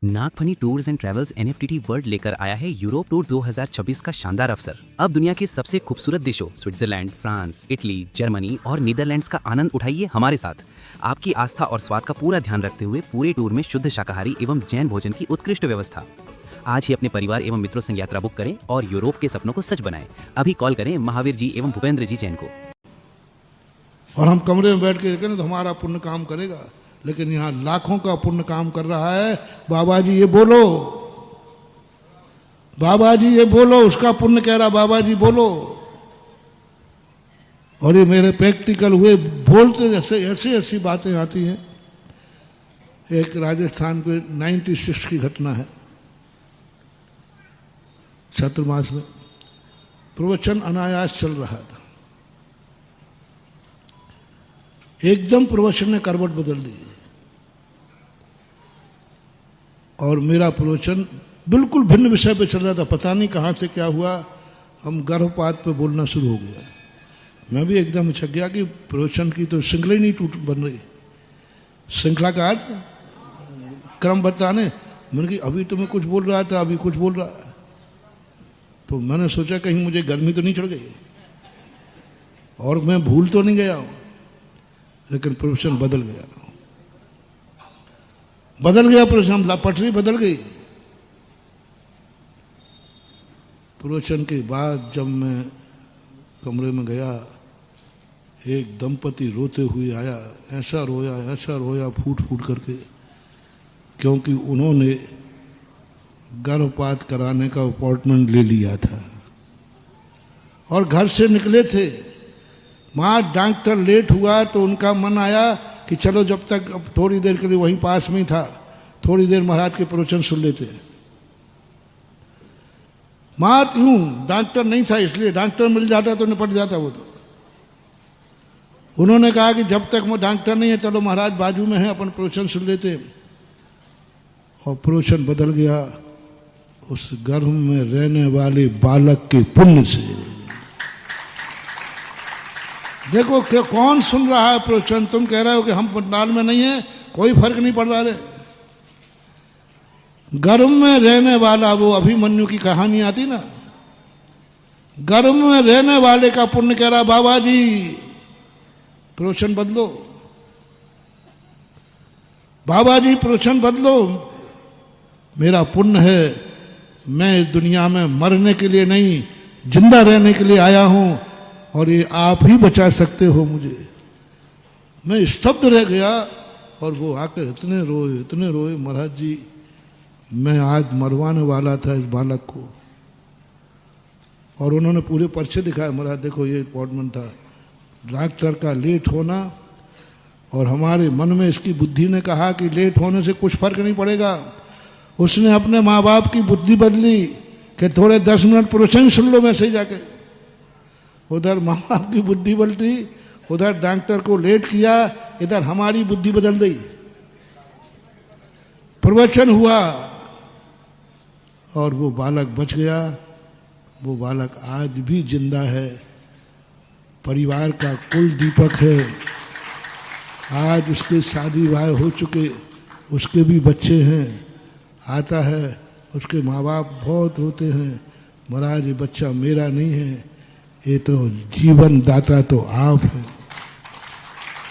Nagphani tours and travels एनएफटीटी world लेकर आया है यूरोप टूर 2026 का शानदार अवसर। अब दुनिया के सबसे खूबसूरत देशों स्विट्जरलैंड, फ्रांस, इटली, जर्मनी और नीदरलैंड्स का आनंद उठाइए हमारे साथ। आपकी आस्था और स्वाद का पूरा ध्यान रखते हुए पूरे टूर में शुद्ध शाकाहारी एवं जैन भोजन की उत्कृष्ट व्यवस्था। आज ही अपने परिवार एवं मित्रों संग यात्रा बुक करें और यूरोप के सपनों को सच बनाएं। अभी कॉल करें महावीर जी एवं भूपेंद्र जी जैन को। और हम कमरे में बैठ के करें तो हमारा पुण्य काम करेगा, लेकिन यहाँ लाखों का पुण्य काम कर रहा है। बाबा जी ये बोलो, बाबा जी ये बोलो, उसका पुण्य कह रहा बाबा जी बोलो। और ये मेरे प्रैक्टिकल हुए बोलते जैसे ऐसी ऐसी बातें आती हैं। एक राजस्थान पे 96 की घटना है, चतुर्मास में प्रवचन अनायास चल रहा था, एकदम प्रवचन ने करवट बदल दी और मेरा प्रवचन बिल्कुल भिन्न विषय पे चल रहा था। पता नहीं कहाँ से क्या हुआ, हम गर्भपात पे बोलना शुरू हो गया। मैं भी एकदम छक गया कि प्रवचन की तो श्रृंखला ही नहीं टूट बन रही। श्रृंखला का अर्थ क्रम बताने, मैंने कि अभी तो मैं कुछ बोल रहा था, अभी कुछ बोल रहा, तो मैंने सोचा कहीं मुझे गर्मी तो नहीं चढ़ गई और मैं भूल तो नहीं गया हूं, लेकिन प्रवचन बदल गया, बदल गया प्रवचन, पटरी बदल गई। प्रवचन के बाद जब मैं कमरे में गया, एक दंपति रोते हुए आया, ऐसा रोया फूट फूट करके, क्योंकि उन्होंने गर्भपात कराने का अपॉइंटमेंट ले लिया था और घर से निकले थे। वहाँ डॉक्टर लेट हुआ तो उनका मन आया कि चलो जब तक, अब थोड़ी देर के लिए वहीं पास में ही था, थोड़ी देर महाराज के प्रवचन सुन लेते। मात यूं डॉक्टर नहीं था, इसलिए डॉक्टर मिल जाता तो निपट जाता वो तो। उन्होंने कहा कि जब तक वो डॉक्टर नहीं है, चलो महाराज बाजू में है, अपन प्रवचन सुन लेते। और प्रवचन बदल गया उस गर्भ में रहने वाले बालक के पुण्य से। देखो क्या कौन सुन रहा है प्रवचन, तुम कह रहे हो कि हम पंडाल में नहीं है, कोई फर्क नहीं पड़ रहा है। गर्भ में रहने वाला, वो अभिमन्यु की कहानी आती ना, गर्भ में रहने वाले का पुण्य कह रहा बाबा जी प्रवचन बदलो, बाबा जी प्रवचन बदलो, मेरा पुण्य है, मैं इस दुनिया में मरने के लिए नहीं जिंदा रहने के लिए आया हूं और ये आप ही बचा सकते हो मुझे। मैं स्तब्ध रह गया और वो आकर इतने रोए, महाराज जी मैं आज मरवाने वाला था इस बालक को। और उन्होंने पूरे पर्चे दिखाए, महाराज देखो ये अपॉइंटमेंट था, डॉक्टर का लेट होना, और हमारे मन में इसकी बुद्धि ने कहा कि लेट होने से कुछ फर्क नहीं पड़ेगा। उसने अपने माँ बाप की बुद्धि बदली कि थोड़े 10 मिनट प्रवचन सुन लो, वैसे ही जाके उधर माँ बाप की बुद्धि बदली, उधर डॉक्टर को लेट किया, इधर हमारी बुद्धि बदल गई। प्रवचन हुआ और वो बालक बच गया। वो बालक आज भी जिंदा है, परिवार का कुल दीपक है। आज उसके शादी ब्याह हो चुके, उसके भी बच्चे हैं। आता है, उसके माँ बाप बहुत रोते हैं, महाराज ये बच्चा मेरा नहीं है, ये तो जीवन दाता तो आप है।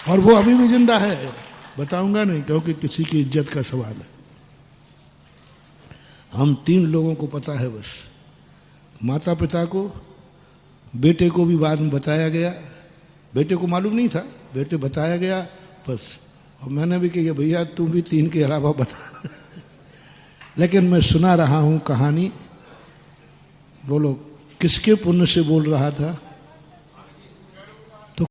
और वो अभी भी जिंदा है, बताऊंगा नहीं क्योंकि किसी की इज्जत का सवाल है। हम 3 लोगों को पता है बस, माता पिता को, बेटे को भी बाद में बताया गया, बेटे को मालूम नहीं था, बेटे बताया गया बस। और मैंने भी कहा भैया तुम भी 3 के अलावा बता लेकिन मैं सुना रहा हूं कहानी। बोलो किसके पुण्य से बोल रहा था?